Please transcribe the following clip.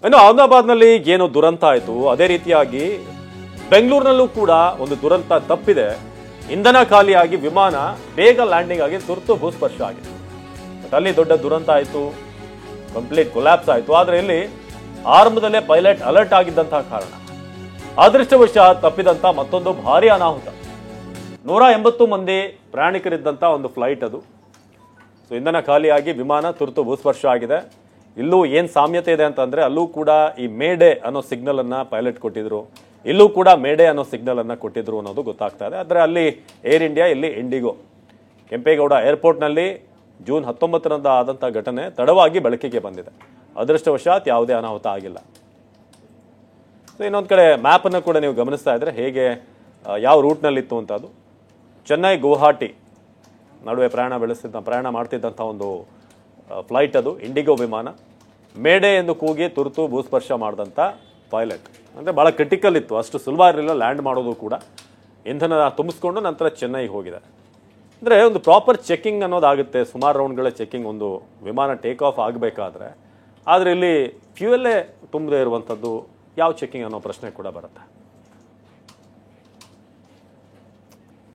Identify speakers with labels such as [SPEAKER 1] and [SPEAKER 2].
[SPEAKER 1] ಇನ್ನು ಅಹಮದಾಬಾದ್ನಲ್ಲಿ ಏನು ದುರಂತ ಆಯಿತು ಅದೇ ರೀತಿಯಾಗಿ ಬೆಂಗಳೂರಿನಲ್ಲೂ ಕೂಡ ಒಂದು ದುರಂತ ತಪ್ಪಿದೆ. ಇಂಧನ ಖಾಲಿಯಾಗಿ ವಿಮಾನ ಬೇಗ ಲ್ಯಾಂಡಿಂಗ್ ಆಗಿ ತುರ್ತು ಭೂಸ್ಪರ್ಶ ಆಗಿದೆ. ಬಟ್ ಅಲ್ಲಿ ದೊಡ್ಡ ದುರಂತ ಆಯಿತು, ಕಂಪ್ಲೀಟ್ ಕೊಲ್ಯಾಪ್ಸ್ ಆಯಿತು. ಆದರೆ ಇಲ್ಲಿ ಆರಂಭದಲ್ಲೇ ಪೈಲಟ್ ಅಲರ್ಟ್ ಆಗಿದ್ದಂತಹ ಕಾರಣ ಅದೃಷ್ಟವಶ ತಪ್ಪಿದಂತ ಮತ್ತೊಂದು ಭಾರಿ ಅನಾಹುತ. 180 ಮಂದಿ ಪ್ರಯಾಣಿಕರಿದ್ದಂಥ ಒಂದು ಫ್ಲೈಟ್ ಅದು. ಸೊ ಇಂಧನ ಖಾಲಿಯಾಗಿ ವಿಮಾನ ತುರ್ತು ಭೂಸ್ಪರ್ಶ ಆಗಿದೆ. ಇಲ್ಲೂ ಏನು ಸಾಮ್ಯತೆ ಇದೆ ಅಂತಂದ್ರೆ ಅಲ್ಲೂ ಕೂಡ ಈ ಮೇಡೆ ಅನ್ನೋ ಸಿಗ್ನಲ್ ಅನ್ನ ಪೈಲಟ್ ಕೊಟ್ಟಿದ್ರು, ಇಲ್ಲೂ ಕೂಡ ಮೇಡೆ ಅನ್ನೋ ಸಿಗ್ನಲ್ ಅನ್ನ ಕೊಟ್ಟಿದ್ರು ಅನ್ನೋದು ಗೊತ್ತಾಗ್ತಾ ಇದೆ. ಆದರೆ ಅಲ್ಲಿ ಏರ್ ಇಂಡಿಯಾ, ಇಲ್ಲಿ ಇಂಡಿಗೋ. ಕೆಂಪೇಗೌಡ ಏರ್ಪೋರ್ಟ್ನಲ್ಲಿ ಜೂನ್ 19ರಂದು ಆದಂಥ ಘಟನೆ ತಡವಾಗಿ ಬೆಳಕಿಗೆ ಬಂದಿದೆ. ಅದೃಷ್ಟವಶಾತ್ ಯಾವುದೇ ಅನಾಹುತ ಆಗಿಲ್ಲ. ಸೊ ಇನ್ನೊಂದು ಕಡೆ ಮ್ಯಾಪನ್ನು ಕೂಡ ನೀವು ಗಮನಿಸ್ತಾ ಇದ್ರೆ ಹೇಗೆ ಯಾವ ರೂಟ್ನಲ್ಲಿತ್ತು ಅಂತ. ಅದು ಚೆನ್ನೈ ಗುವಾಹಟಿ ನಡುವೆ ಪ್ರಯಾಣ ಮಾಡ್ತಿದ್ದಂಥ ಒಂದು ಫ್ಲೈಟ್ ಅದು, ಇಂಡಿಗೋ ವಿಮಾನ. ಮೇಡೆ ಎಂದು ಕೂಗಿ ತುರ್ತು ಭೂಸ್ಪರ್ಶ ಮಾಡಿದಂಥ ಪೈಲಟ್. ಅಂದರೆ ಭಾಳ ಕ್ರಿಟಿಕಲ್ ಇತ್ತು, ಅಷ್ಟು ಸುಲಭ ಇರಲಿಲ್ಲ ಲ್ಯಾಂಡ್ ಮಾಡೋದು ಕೂಡ. ಇಂಧನ ತುಂಬಿಸ್ಕೊಂಡು ನಂತರ ಚೆನ್ನೈಗೆ ಹೋಗಿದೆ. ಅಂದರೆ ಒಂದು ಪ್ರಾಪರ್ ಚೆಕಿಂಗ್ ಅನ್ನೋದಾಗುತ್ತೆ, ಸುಮಾರು ರೌಂಡ್ಗಳ ಚೆಕಿಂಗ್ ಒಂದು ವಿಮಾನ ಟೇಕ್ ಆಫ್ ಆಗಬೇಕಾದ್ರೆ. ಆದರೆ ಇಲ್ಲಿ ಫ್ಯೂಯಲ್ಲೇ ತುಂಬದೇ ಇರುವಂಥದ್ದು ಯಾವ ಚೆಕಿಂಗ್ ಅನ್ನೋ ಪ್ರಶ್ನೆ ಕೂಡ ಬರುತ್ತೆ.